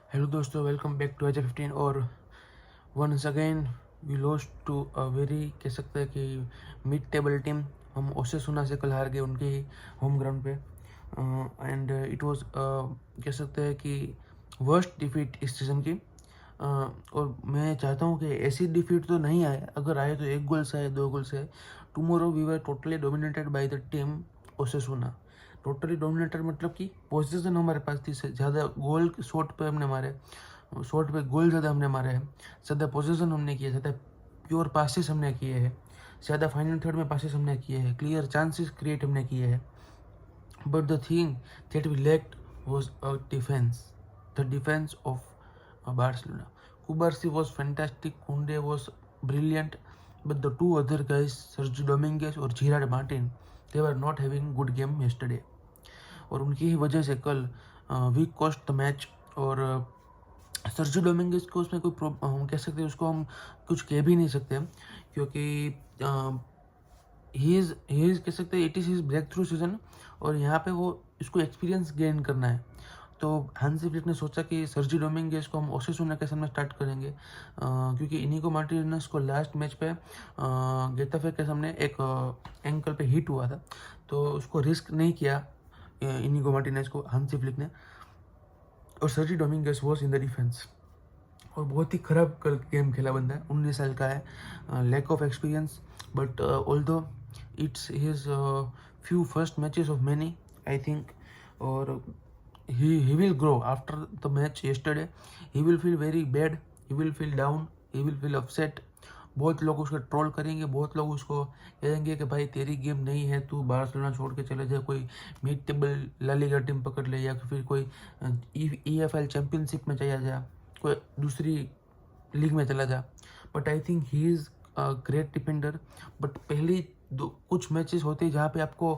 Hello दोस्तों, welcome back to H 15। और once again we lost to a very कह सकते हैं कि मिड टेबल टीम। हम ओसेसुना से कल हार गए उनके ही होम ग्राउंड पे। एंड इट वाज कह सकते हैं कि वर्स्ट डिफीट इस सीज़न की। और मैं चाहता हूँ कि ऐसी डिफीट तो नहीं आए, अगर आए तो 1 गोल से आए, 2 गोल से आए। Tomorrow we were totally dominated by the team Osasuna. Totally dominated मतलब कि पोजीशन हमारे पास थी, ज़्यादा गोल शॉट पे हमने मारे, शॉट पे गोल ज़्यादा हमने मारे हैं, ज़्यादा पोजीशन हमने किए, ज़्यादा प्योर पासिस हमने किए हैं, ज़्यादा फाइनल थर्ड में पासिस हमने किए हैं, क्लियर चांसेस क्रिएट हमने किए हैं। But the thing that we lacked was a defense, the defense of Barcelona. Kubarsi was fantastic, Kunde was brilliant, but the two other guys, Sergio Dominguez और Gerard Martin, they were not having good game yesterday. और उनकी ही वजह से कल we cost the match. और Sergio Dominguez को उसमें कोई हम कह सकते हैं, उसको हम कुछ कह भी नहीं सकते, क्योंकि ही इज़ कह सकते हैं it is his breakthrough season. और यहाँ पे वो इसको एक्सपीरियंस गेन करना है। तो हांसी फ्लिक ने सोचा कि सर्जी डोमिंगेज को हम ओसेसुना के सामने स्टार्ट करेंगे, क्योंकि इनिगो मार्टिनेज को लास्ट मैच पे गेताफे के सामने एक एंकल पे हिट हुआ था, तो उसको रिस्क नहीं किया इनिगो मार्टिनेज को हांसी फ्लिक ने। और Sergi Dominguez was in the defence, और बहुत ही खराब कल गेम खेला बंदा है, 19 साल का है, lack of experience. But although it's his few first matches of many, I think. और he will grow after the match yesterday. He will feel very bad, he will feel down, he will feel upset. बहुत लोग उसको troll करेंगे, बहुत लोग उसको कहेंगे कि भाई तेरी गेम नहीं है, तू बार्सिलोना छोड़ के चले जा, कोई mid table La Liga team पकड़ ले, या फिर कोई EFL चैम्पियनशिप में चला जा, कोई दूसरी लीग में चला जा। But I think he is great defender. But पहली कुछ मैचेस होते हैं जहाँ पे आपको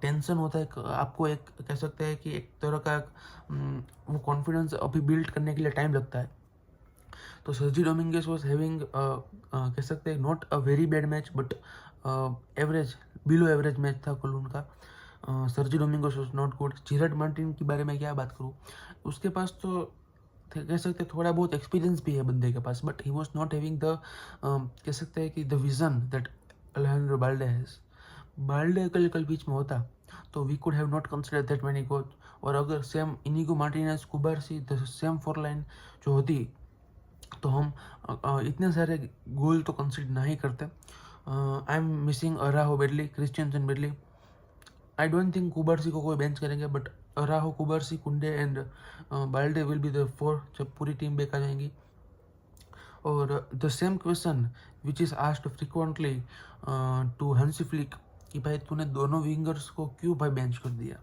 टेंशन होता है, आपको एक कह सकते हैं कि एक तरह का वो कॉन्फिडेंस अभी बिल्ड करने के लिए टाइम लगता है। तो सर्जी डोमिंगेस वॉज हैविंग कह सकते हैं not a very bad match, but average, below average match था कल उनका। Sergi Dominguez was not good. Gerard Martin के बारे में क्या बात करूँ, उसके पास तो कह सकते हैं थोड़ा बहुत एक्सपीरियंस भी है बंदे के पास, but he was not having the कह सकते हैं कि the vision that Alejandro Balde has. Balde कल बीच में होता तो we could have not consider that many goal. और अगर same Inigo Martinez, Cubarsi, the same 4 line जो होती, तो हम इतने सारे गोल तो कंसिडर नहीं करते। I am missing Araujo badly, Christensen badly. I don't think Cubarsi को कोई बेंच करेंगे, but Araujo, Cubarsi, Kounde and Balde will be the 4 जब पूरी टीम बैक आ जाएंगी। और the same question which is asked frequently to Hansi Flick कि भाई तूने दोनों विंगर्स को क्यों भाई बेंच कर दिया।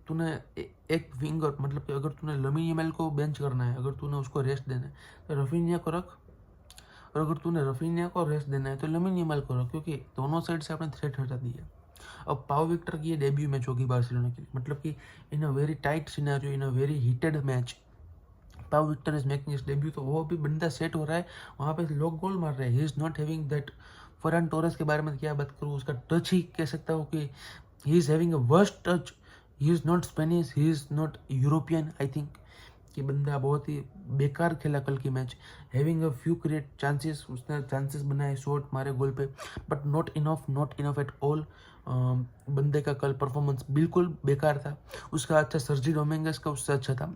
तूने एक विंगर, मतलब कि अगर तूने लमीन यमाल को बेंच करना है, अगर तूने उसको रेस्ट देना है तो रफीनिया को रख, और अगर तूने रफीनिया को रेस्ट देना है तो लमीन यमाल को रख, क्योंकि दोनों साइड से आपने थ्रेट हटा दी है। अब पाओ विक्टर की ये डेब्यू मैच होगी बार्सिलोना के लिए, मतलब कि in a very tight scenario, in a very heated match Pau Victor is making his debut, तो वो भी बंदा सेट हो रहा है, वहाँ पे लोग गोल मार रहे हैं। He is not having that. Farhan Torres के बारे में क्या बात करूँ, उसका टच ही कह सकता हूँ कि he is having a worst touch. He is not Spanish, he is not European, I think कि बंदा बहुत ही बेकार खेला कल की match. Having a few create chances, उसने चांसेस बनाए, शॉट मारे गोल पे, but not enough at all. बंदे का कल परफॉर्मेंस बिल्कुल बेकार था। उसका अच्छा सर्जी डोमिंगेस का उससे अच्छा था।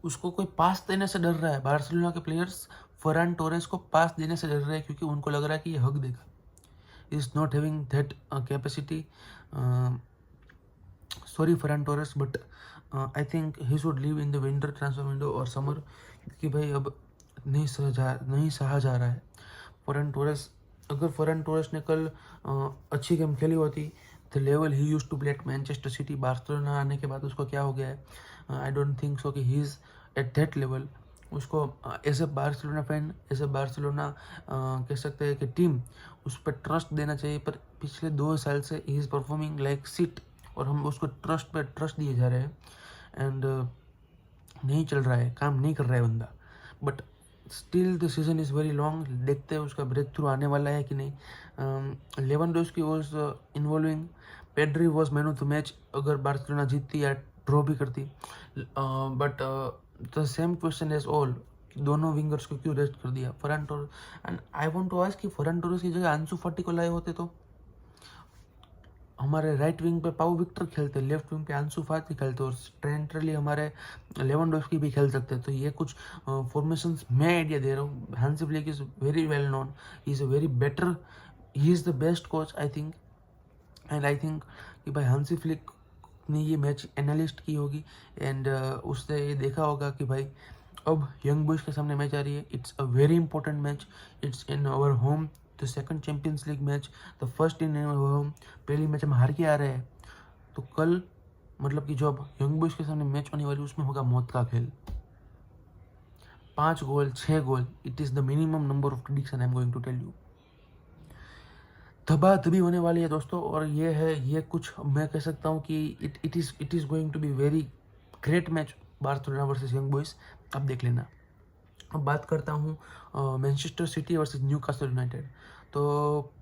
उसको कोई पास देने से डर रहा है, बार्सिलोना के प्लेयर्स फरहान टोरेस को पास देने से डर रहे हैं, क्योंकि उनको लग रहा है कि ये हक देगा। Is not having that capacity. Sorry Farhan Torres, but I think he should leave in the winter transfer window और समर, क्योंकि भाई अब नहीं सहा जा रहा है। फरहान टोरेस, अगर फरहान टोरेस ने कल अच्छी गेम खेली होती, the level he use to play at Manchester City, Barcelona आने के बाद उसको क्या हो गया है, आई डोंट थिंक सो कि he is at that level. उसको as a Barcelona fan, as a Barcelona कह सकते हैं कि टीम, उस पर ट्रस्ट देना चाहिए, पर पिछले 2 साल से ही इज़ परफॉर्मिंग लाइक सिट, और हम उसको ट्रस्ट पे ट्रस्ट दिए जा रहे हैं, एंड नहीं चल रहा है, काम नहीं कर रहा है बंदा। But still the season is very long, देखते हैं उसका ब्रेक थ्रू आने वाला है कि नहीं। Lewandowski was involving, Pedri was man of the match अगर बार्सिलोना जीतती या ड्रॉ भी करती, but the same question as all, दोनों विंगर्स को क्यों रेस्ट कर दिया Farhan Torres. And I want to ask कि फरहान टोरेस की जगह अंसु फाटी को लाए होते तो हमारे राइट विंग पे पाउ विक्टर खेलते, लेफ्ट विंग पे अंसु फाती खेलते और सेंट्रली हमारे लेवेंडोव्स्की भी खेल सकते। तो ये कुछ फॉर्मेशंस मैं आइडिया दे रहा हूँ। Hansi Flick is very well known, he is a very better, he is the best coach I think. And I think कि भाई हांसी फ्लिक ने ये मैच एनालिस्ट की होगी एंड उसने ये देखा होगा कि भाई अब यंग बॉयज़ के सामने मैच आ रही है, it's a very important match, it's in our home, the second Champions League match, the first in our home. पहली मैच हम हार के आ रहे हैं, तो कल मतलब कि जो अब यंग बॉयज़ के सामने मैच होने वाली उसमें होगा मौत का खेल। 5 goal 6 goal, it is the minimum number of prediction I am going to tell you. धबाधबी होने वाली है दोस्तों, और ये है, ये कुछ मैं कह सकता हूँ कि it is going to be very great match, Barcelona versus Young Boys. अब देख लेना। अब बात करता हूँ Manchester City versus Newcastle United. तो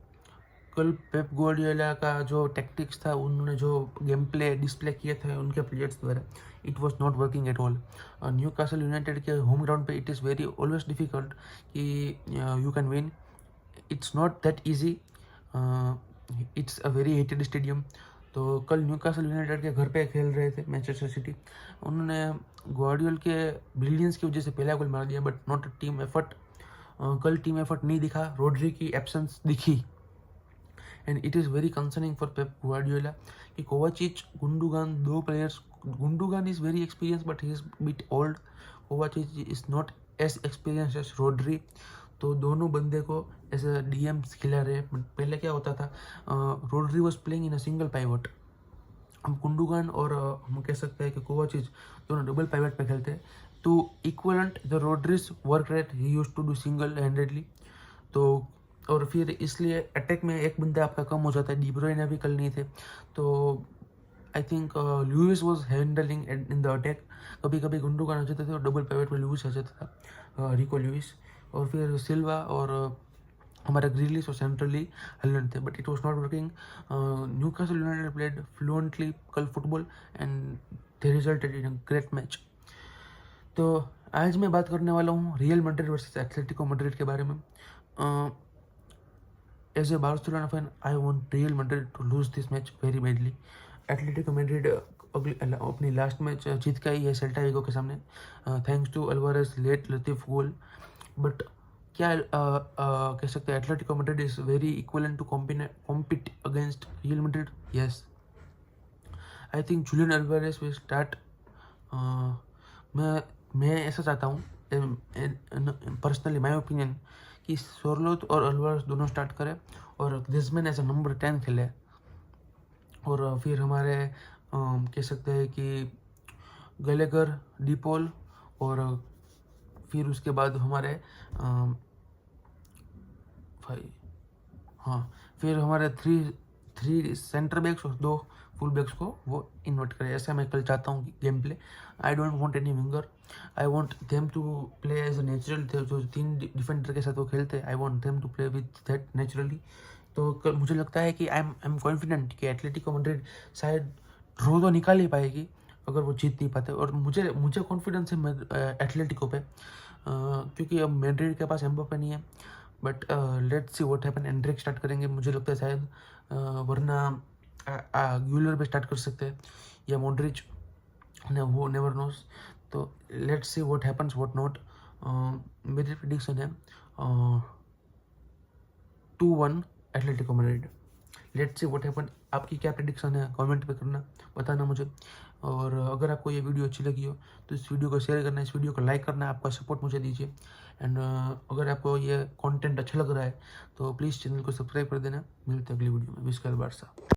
कल पेप गार्डियोला का जो टैक्टिक्स था, उन्होंने जो गेम प्ले डिस्प्ले किए थे उनके प्लेयर्स द्वारा, it was not working at all. Newcastle United के होम ग्राउंड पे it is very always difficult कि you can win, it's not that easy, it's a very heated stadium. तो कल Newcastle United के घर पे खेल रहे थे मैनचेस्टर सिटी, उन्होंने गार्डियोल के ब्रिलियंस की वजह से पहला गोल मार दिया, but not a team effort. कल टीम एफर्ट नहीं दिखा, रोड्री की एब्सेंस दिखी and it is very concerning for Pep Guardiola कि कोवाचिच, गुंडोगान, दो players, Gundogan is very experience but he is bit old, Kovacic is not as experience as Rodri. तो दोनों बंदे को एज अ डीएम खिला रहे हैं। पहले क्या होता था, Rodri was playing in a single pivot, हम गुंडोगान और हम कह सकते हैं कि कोवाचिच दोनों डबल पाइवट पे खेलते हैं। तो equivalent the Rodri's work rate he used to do single handedly. तो और फिर इसलिए अटैक में एक बंदा आपका कम हो जाता है, डी ब्रुयने भी कल नहीं थे। तो I think Luis was handling in the attack. कभी कभी गुंडोगान आ जाते थे और डबल पाइवट में लुइस आ जाता था, रिको लुइस, और फिर सिल्वा और हमारा ग्रिलिश और सेंट्रली हॉलैंड थे, but it was not working. Newcastle United played fluently कल football and they resulted in a great match. तो आज मैं बात करने वाला हूँ Real Madrid versus Atletico Madrid के बारे में। As a Barcelona fan I want Real Madrid to lose this match very badly. Atletico Madrid अपनी लास्ट मैच जीत का ही है सेल्टा विगो के सामने, थैंक्स टू अल्वारेज लेट लतीफ गोल। बट क्या कह सकते हैं Atletico Madrid is very equivalent to compete against Real Madrid? Yes, I think Julian Alvarez will start. मैं ऐसा चाहता हूँ, पर्सनली माय ओपिनियन, कि सोरलोथ और अल्वारेज दोनों स्टार्ट करें और ग्रिजमैन एज अ नंबर 10 खेले, और फिर हमारे कह सकते हैं कि गैलेगर, डीपॉल, और फिर उसके बाद हमारे भाई, हाँ, फिर हमारे थ्री सेंटर बैक्स और 2 फुल बैक्स को वो इन्वर्ट करें। ऐसा मैं कल चाहता हूँ game play. I don't want any winger, I want them to play as a natural. जो 3 डिफेंडर के साथ वो खेलते हैं, I want them to play with that naturally. तो कल मुझे लगता है कि आई एम कॉन्फिडेंट कि एथलेटिको मैड्रिड शायद ड्रॉ तो निकाल ही पाएगी अगर वो जीत नहीं पाते, और मुझे कॉन्फिडेंस है एथलेटिको पे, क्योंकि अब मैड्रिड के पास एम्बापे नहीं है। But let's see what happen. Anrich start करेंगे मुझे लगता है शायद, वरना ग्यूलर पे स्टार्ट कर सकते हैं या मॉड्रिच ने, वो नेवर नोस। तो let's see what happens what not. मेरी प्रेडिक्शन है 2-1 Atletico Madrid. Let's see what happen. आपकी क्या प्रेडिक्शन है कमेंट पे करना, बताना मुझे। और अगर आपको ये वीडियो अच्छी लगी हो तो इस वीडियो को शेयर करना, इस वीडियो को लाइक करना, आपका सपोर्ट मुझे दीजिए। एंड अगर आपको ये कंटेंट अच्छा लग रहा है तो प्लीज़ चैनल को सब्सक्राइब कर देना। मिलते हैं अगली वीडियो में। Whisker Barça.